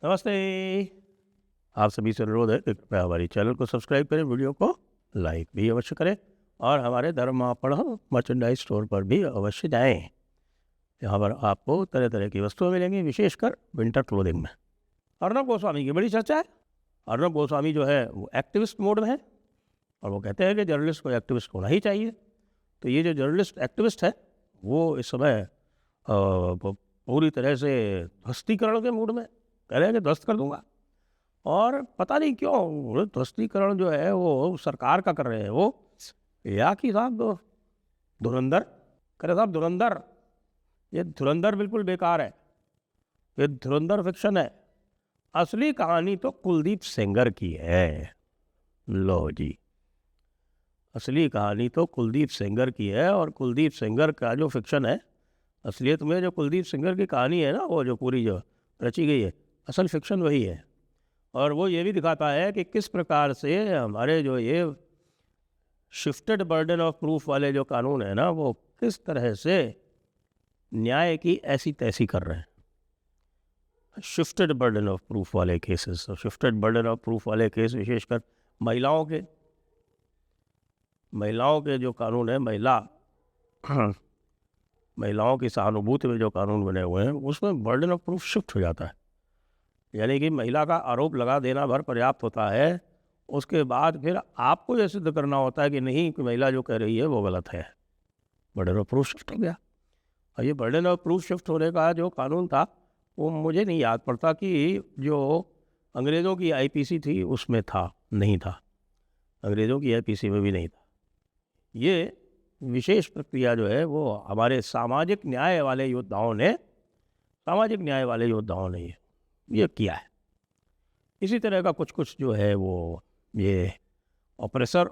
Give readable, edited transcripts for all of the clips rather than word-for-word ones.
नमस्ते। आप सभी से अनुरोध है कि कृपया हमारे चैनल को सब्सक्राइब करें, वीडियो को लाइक भी अवश्य करें और हमारे धर्मापण मर्चेंडाइज स्टोर पर भी अवश्य जाएं। यहाँ पर आपको तरह तरह की वस्तुएं मिलेंगी, विशेषकर विंटर क्लोथिंग में। अर्णब गोस्वामी की बड़ी चर्चा है। अर्णब गोस्वामी जो है वो एक्टिविस्ट मोड में है और वो कहते हैं कि जर्नलिस्ट को एक्टिविस्ट होना ही चाहिए। तो ये जो जर्नलिस्ट एक्टिविस्ट है वो इस समय पूरी तरह से ध्वस्तीकरण के मूड में कह रहे हैं कि ध्वस्त कर दूंगा। और पता नहीं क्यों ध्वस्तीकरण जो है वो सरकार का कर रहे हैं वो, या कि साहब धुरंधर करे साहब धुरंधर। ये धुरंधर बिल्कुल बेकार है, ये धुरंधर फिक्शन है। असली कहानी तो कुलदीप सेंगर की है। लो जी, असली कहानी तो कुलदीप सेंगर की है। और कुलदीप सेंगर का जो फिक्शन है, असलियत में जो कुलदीप सेंगर की कहानी है ना, वो जो पूरी जो रची गई है, असल फिक्शन वही है। और वो ये भी दिखाता है कि किस प्रकार से हमारे जो ये शिफ्टेड बर्डन ऑफ प्रूफ वाले जो कानून है ना, वो किस तरह से न्याय की ऐसी तैसी कर रहे हैं। शिफ्टेड बर्डन ऑफ प्रूफ वाले cases, shifted burden of proof वाले केस विशेषकर महिलाओं के जो कानून है, महिलाओं की सहानुभूति में जो कानून बने हुए हैं, उसमें बर्डन ऑफ प्रूफ शिफ्ट हो जाता है। यानी कि महिला का आरोप लगा देना भर पर्याप्त होता है, उसके बाद फिर आपको यह सिद्ध करना होता है कि नहीं, कि महिला जो कह रही है वो गलत है। बर्डन ऑफ प्रूफ शिफ्ट हो गया। और ये बर्डन ऑफ प्रूफ शिफ्ट होने का जो कानून था वो मुझे नहीं याद पड़ता कि जो अंग्रेज़ों की आईपीसी थी उसमें था, नहीं था। अंग्रेज़ों की आईपीसी में भी नहीं था। ये विशेष प्रक्रिया जो है वो हमारे सामाजिक न्याय वाले योद्धाओं ने ये किया है। इसी तरह का कुछ जो है वो ये ऑपरेसर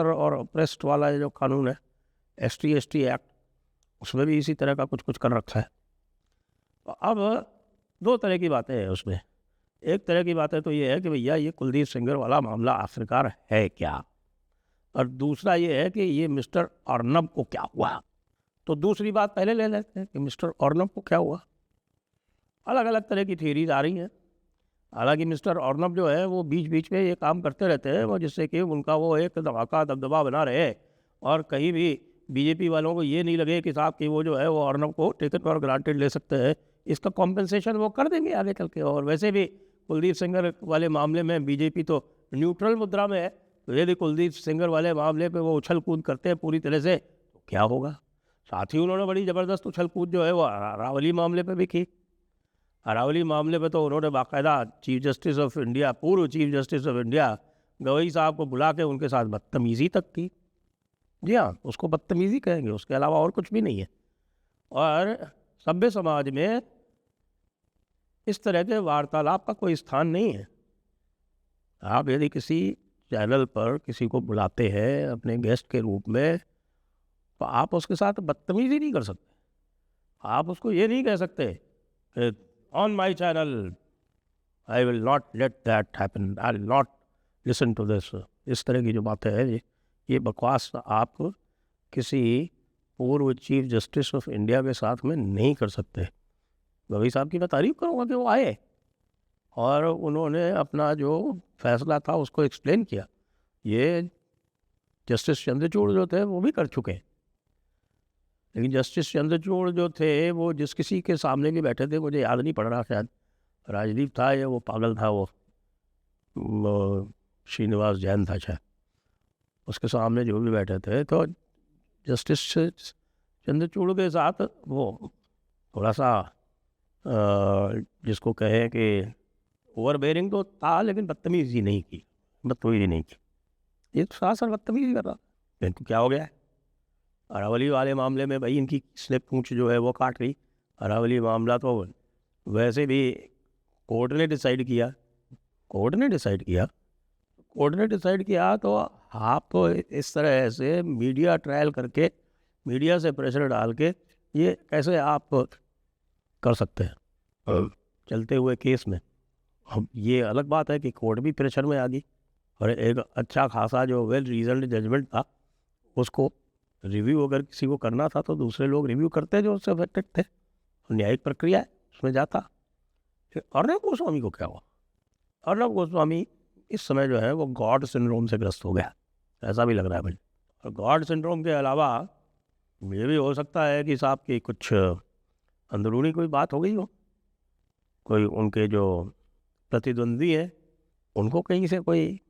और ऑपरेस्ड वाला जो कानून है, ST एक्ट, उसमें भी इसी तरह का कुछ कर रखा है। तो अब दो तरह की बातें हैं उसमें। एक तरह की बातें तो ये है कि भैया ये कुलदीप सेंगर वाला मामला आखिरकार है क्या, और दूसरा ये है कि ये मिस्टर अर्नब को क्या हुआ। तो दूसरी बात पहले ले लेते हैं कि मिस्टर अर्नब को क्या हुआ। अलग अलग तरह की थियरीज आ रही हैं। हालांकि मिस्टर अर्नब जो है वो बीच बीच में ये काम करते रहते हैं, वो जिससे कि उनका वो एक धमाका दबदबा बना रहे और कहीं भी बीजेपी वालों को ये नहीं लगे कि साहब कि वो जो है वो अर्नब को टेकन फॉर ग्रांटेड ले सकते हैं। इसका कॉम्पेंसेशन वो कर देंगे आगे चल के। और वैसे भी कुलदीप सेंगर वाले मामले में बीजेपी तो न्यूट्रल मुद्रा में है, तो यदि कुलदीप सेंगर वाले मामले पे वो उछल कूद करते हैं पूरी तरह से, तो क्या होगा। साथ ही उन्होंने बड़ी ज़बरदस्त उछल कूद जो है वो अरावली मामले पे भी की। अरावली मामले पे तो उन्होंने बाकायदा चीफ जस्टिस ऑफ इंडिया, पूर्व chief justice of India Gavai साहब को बुला के उनके साथ बदतमीज़ी तक की। जी हाँ, उसको बदतमीज़ी कहेंगे, उसके अलावा और कुछ भी नहीं है। और सभ्य समाज में इस तरह के वार्तालाप का कोई स्थान नहीं है। आप यदि किसी चैनल पर किसी को बुलाते हैं अपने गेस्ट के रूप में, तो आप उसके साथ बदतमीज़ी नहीं कर सकते। आप उसको ये नहीं कह सकते on my channel I will not let that happen, I will not listen to this. इस तरह की जो बातें हैं ये बकवास आप किसी पूर्व चीफ जस्टिस ऑफ इंडिया के साथ में नहीं कर सकते। गवई साहब की मैं तारीफ करूँगा कि वो आए और उन्होंने अपना जो फैसला था उसको एक्सप्लेन किया। ये जस्टिस चंद्रचूड़ जो थे वो भी कर चुके हैं, लेकिन जस्टिस चंद्रचूड़ जो थे वो जिस किसी के सामने भी बैठे थे, मुझे याद नहीं पड़ रहा, शायद राजदीप था या वो पागल था, वो श्रीनिवास जैन था शायद, उसके सामने जो भी बैठे थे, तो जस्टिस चंद्रचूड़ के साथ वो थोड़ा सा जिसको कहें कि ओवरबेयरिंग तो था, लेकिन बदतमीजी नहीं की। ये तो सरासर बदतमीजी कर रहा। इनको क्या हो गया है। अरावली वाले मामले में भाई इनकी स्लिप पूंछ जो है वो काट गई। अरावली मामला तो वैसे भी कोर्ट ने डिसाइड किया तो आप तो इस तरह से मीडिया ट्रायल करके, मीडिया से प्रेशर डाल के ये कैसे आप कर सकते हैं चलते हुए केस में। अब ये अलग बात है कि कोर्ट भी प्रेशर में आ गई और एक अच्छा खासा जो वेल रीजन्ड जजमेंट था उसको रिव्यू अगर किसी को करना था तो दूसरे लोग रिव्यू करते जो उससे अफेक्टेड थे। न्यायिक प्रक्रिया है, उसमें जाता। कि अर्नब गोस्वामी को क्या हुआ। अर्नब गोस्वामी इस समय जो है वो गॉड सिंड्रोम से ग्रस्त हो गया, ऐसा भी लग रहा है मुझे। और गॉड सिंड्रोम के अलावा ये भी हो सकता है कि साहब की कुछ अंदरूनी कोई बात हो गई हो, कोई उनके जो प्रतिद्वंदी हैं उनको कहीं से कोई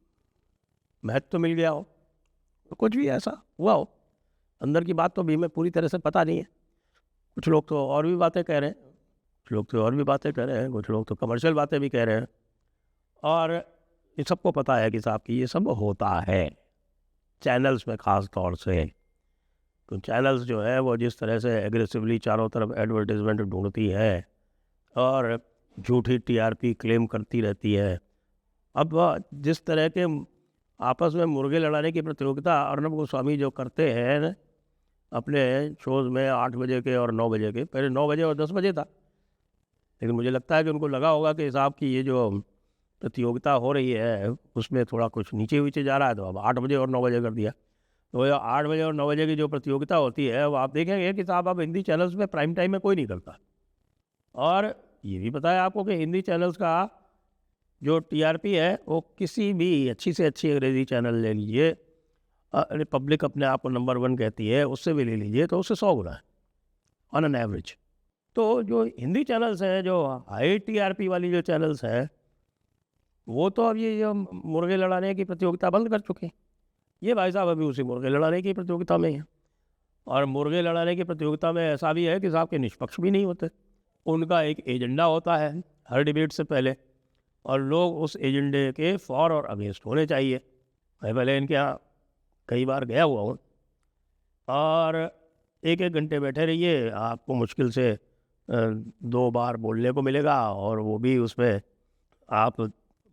महत्व मिल गया हो, तो कुछ भी ऐसा हुआ हो। अंदर की बात तो भी हमें पूरी तरह से पता नहीं है। कुछ लोग तो और भी बातें कह रहे हैं, कुछ लोग तो और भी बातें कह रहे हैं, कुछ लोग तो कमर्शियल बातें भी कह रहे हैं। और ये सबको पता है कि साहब की ये सब होता है चैनल्स में, ख़ास तौर से। तो चैनल्स जो है वो जिस तरह से एग्रेसिवली चारों तरफ एडवर्टीजमेंट ढूंढती है और झूठी टीआरपी क्लेम करती रहती है। अब जिस तरह के आपस में मुर्गे लड़ाने की प्रतियोगिता अर्नब गोस्वामी जो करते हैं अपने शोज़ में 8 बजे के और 9 बजे के, पहले 9 बजे और 10 बजे था, लेकिन मुझे लगता है कि उनको लगा होगा कि साहब की ये जो प्रतियोगिता हो रही है उसमें थोड़ा कुछ नीचे नीचे जा रहा है, तो अब 8 बजे और 9 बजे कर दिया। तो ये 8 बजे और 9 बजे की जो प्रतियोगिता होती है वो आप देखेंगे कि साहब अब हिंदी चैनल्स में प्राइम टाइम में कोई नहीं करता। और ये भी पता है आपको कि हिंदी चैनल्स का जो टीआरपी है वो किसी भी अच्छी से अच्छी अंग्रेज़ी चैनल ले लीजिए, रिपब्लिक अपने आप को नंबर 1 कहती है, उससे भी ले लीजिए तो उससे 100 गुना है ऑन एन एवरेज। तो जो हिंदी चैनल्स हैं, जो हाई टीआरपी वाली जो चैनल्स हैं, वो तो अब ये जो मुर्गे लड़ाने की प्रतियोगिता बंद कर चुके हैं। ये भाई साहब अभी उसी मुर्गे लड़ाने की प्रतियोगिता में हैं। और मुर्गे लड़ाने की प्रतियोगिता में ऐसा भी है कि साहब के निष्पक्ष भी नहीं होते। उनका एक एजेंडा होता है हर डिबेट से पहले, और लोग उस एजेंडे के फॉर और अगेंस्ट होने चाहिए। मैं पहले इनके यहाँ कई बार गया हुआ हूँ, और एक घंटे बैठे रहिए, आपको मुश्किल से 2 बार बोलने को मिलेगा, और वो भी उसमें आप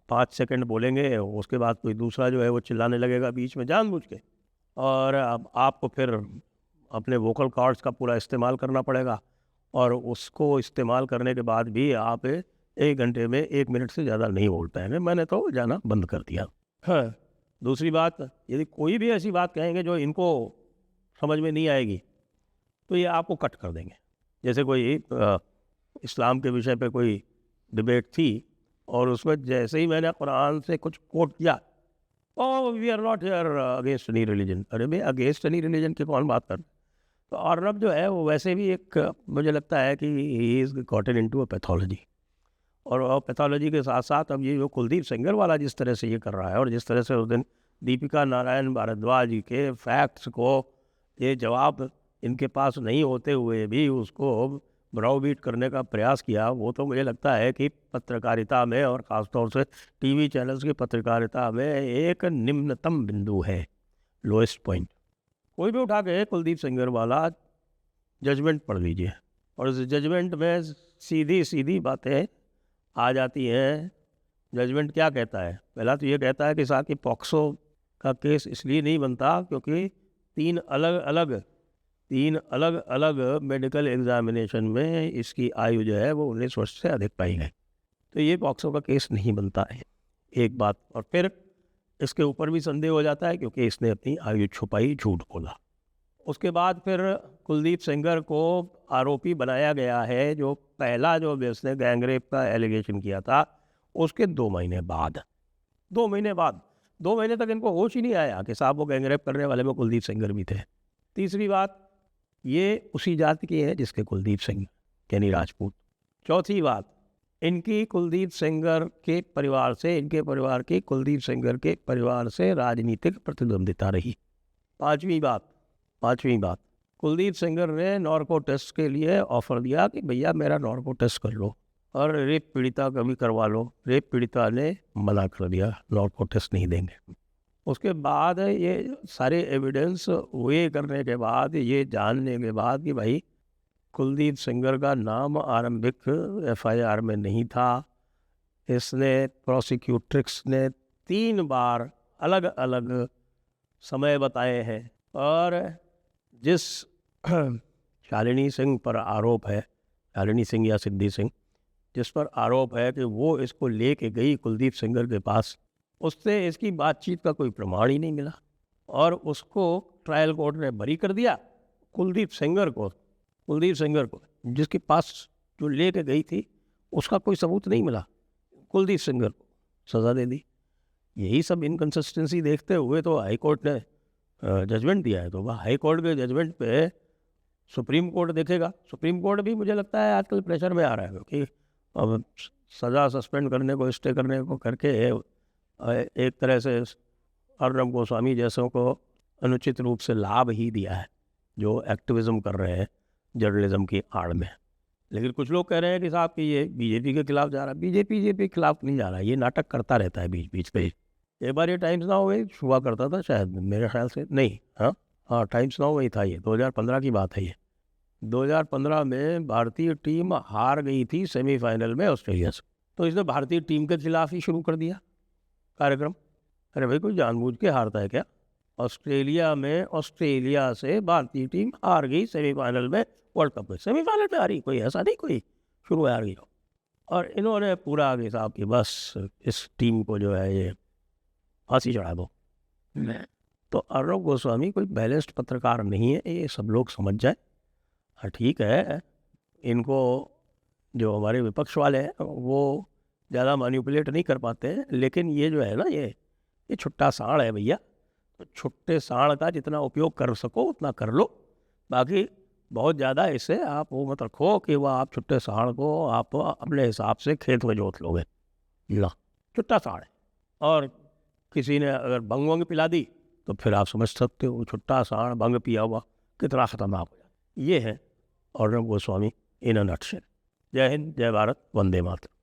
5 सेकंड बोलेंगे, उसके बाद कोई दूसरा जो है वो चिल्लाने लगेगा बीच में जानबूझ के, और अब आपको फिर अपने वोकल कॉर्ड्स का पूरा इस्तेमाल करना पड़ेगा, और उसको इस्तेमाल करने के बाद भी आप 1 घंटे में 1 मिनट से ज़्यादा नहीं बोल पाएंगे। मैंने तो जाना बंद कर दिया। हाँ, दूसरी बात, यदि कोई भी ऐसी बात कहेंगे जो इनको समझ में नहीं आएगी तो ये आपको कट कर देंगे। जैसे कोई इस्लाम के विषय पे कोई डिबेट थी, और उसमें जैसे ही मैंने कुरान से कुछ कोट किया, oh we are not here against any religion. अरे भाई, अगेंस्ट एनी रिलीजन की कौन बात कर। तो अर्नब जो है वो वैसे भी एक, मुझे लगता है कि he is gotten into a pathology. और पैथोलॉजी के साथ साथ अब ये जो कुलदीप सेंगर वाला जिस तरह से ये कर रहा है, और जिस तरह से उस दिन दीपिका नारायण भारद्वाज के फैक्ट्स को ये जवाब इनके पास नहीं होते हुए भी उसको ब्राउबीट करने का प्रयास किया, वो तो मुझे लगता है कि पत्रकारिता में, और ख़ासतौर से टीवी चैनल्स की पत्रकारिता में एक निम्नतम बिंदु है, लोएस्ट पॉइंट। कोई भी उठा के कुलदीप सेंगर वाला जजमेंट पढ़ लीजिए, और उस जजमेंट में सीधी सीधी बातें आ जाती हैं। जजमेंट क्या कहता है? पहला तो ये कहता है कि साहब की पॉक्सो का केस इसलिए नहीं बनता क्योंकि 3 अलग अलग मेडिकल एग्जामिनेशन में इसकी आयु जो है वो 19 वर्ष से अधिक पाई गई, तो ये पॉक्सो का केस नहीं बनता है, एक बात। और फिर इसके ऊपर भी संदेह हो जाता है क्योंकि इसने अपनी आयु छुपाई, झूठ बोला। उसके बाद फिर कुलदीप सेंगर को आरोपी बनाया गया है, जो पहला जो उसने गैंगरेप का एलिगेशन किया था उसके 2 महीने बाद 2 महीने तक इनको होश ही नहीं आया कि साहब वो गैंगरेप करने वाले में कुलदीप सेंगर भी थे। तीसरी बात, ये उसी जाति के हैं जिसके कुलदीप सेंगर यानी राजपूत। चौथी बात, इनकी कुलदीप सेंगर के परिवार से, इनके परिवार की कुलदीप सेंगर के परिवार से राजनीतिक प्रतिद्वंदिता रही। पांचवी बात, कुलदीप सेंगर ने नॉर्को टेस्ट के लिए ऑफर दिया कि भैया मेरा नॉर्को टेस्ट कर लो और रेप पीड़िता का भी करवा लो। रेप पीड़िता ने मना कर दिया, नॉर्को टेस्ट नहीं देंगे। उसके बाद ये सारे एविडेंस हुए करने के बाद, ये जानने के बाद कि भाई कुलदीप सेंगर का नाम आरंभिक एफआईआर में नहीं था, इसने प्रोसिक्यूट्रिक्स ने 3 बार अलग अलग समय बताए हैं, और जिस शालिनी सिंह पर आरोप है, शालिनी सिंह या सिद्धि सिंह, जिस पर आरोप है कि वो इसको लेके गई कुलदीप सेंगर के पास, उससे इसकी बातचीत का कोई प्रमाण ही नहीं मिला, और उसको ट्रायल कोर्ट ने बरी कर दिया। कुलदीप सेंगर को जिसके पास जो लेके गई थी उसका कोई सबूत नहीं मिला, कुलदीप सेंगर को सज़ा दे दी। यही सब इनकन्सिस्टेंसी देखते हुए तो हाई कोर्ट ने जजमेंट दिया है। तो वह हाई कोर्ट के जजमेंट पे सुप्रीम कोर्ट देखेगा। सुप्रीम कोर्ट भी मुझे लगता है आजकल प्रेशर में आ रहा है, क्योंकि अब सज़ा सस्पेंड करने को, स्टे करने को करके एक तरह से अर्नब गोस्वामी जैसों को अनुचित रूप से लाभ ही दिया है, जो एक्टिविज़म कर रहे हैं जर्नलिज्म की आड़ में। लेकिन कुछ लोग कह रहे हैं कि साहब कि ये बीजेपी के खिलाफ जा रहा है। बीजेपी के खिलाफ नहीं जा रहा, ये नाटक करता रहता है बीच बीच पे। एक बार ये टाइम्स नाउ में हुआ करता था शायद, मेरे ख्याल से नहीं, हाँ टाइम्स नाउ में ही था। ये 2015 की बात है। ये 2015 में भारतीय टीम हार गई थी सेमीफाइनल में ऑस्ट्रेलिया से, तो इसने भारतीय टीम के खिलाफ ही शुरू कर दिया कार्यक्रम। अरे भाई, कोई जानबूझ के हारता है क्या? ऑस्ट्रेलिया में ऑस्ट्रेलिया से भारतीय टीम हार गई सेमीफाइनल में, वर्ल्ड कप में सेमीफाइनल में हारी, कोई ऐसा नहीं कोई शुरू में हार गई हो। और इन्होंने पूरा आगे साहब कि बस इस टीम को जो है ये फांसी चढ़ा दो। तो अर्नब गोस्वामी कोई बैलेंस्ड पत्रकार नहीं है, ये सब लोग समझ जाए। हाँ ठीक है, इनको जो हमारे विपक्ष वाले हैं वो ज़्यादा मैनिपुलेट नहीं कर पाते हैं, लेकिन ये जो है ना, ये छुट्टा साढ़ है भैया। तो छुट्टे साढ़ का जितना उपयोग कर सको उतना कर लो, बाकी बहुत ज़्यादा इससे आप वो मत रखो कि वह आप छुट्टे साढ़ को आप अपने हिसाब से खेत में जोत लोगे ना। छुट्टा साढ़ है, और किसी ने अगर भंग वंग पिला दी तो फिर आप समझ सकते हो छुट्टा साढ़ भंग पिया हुआ कितना खतरनाक हो जाए। ये है अर्नब गोस्वामी इन अ नटशेल। जय हिंद, जय भारत, वंदे मातरम।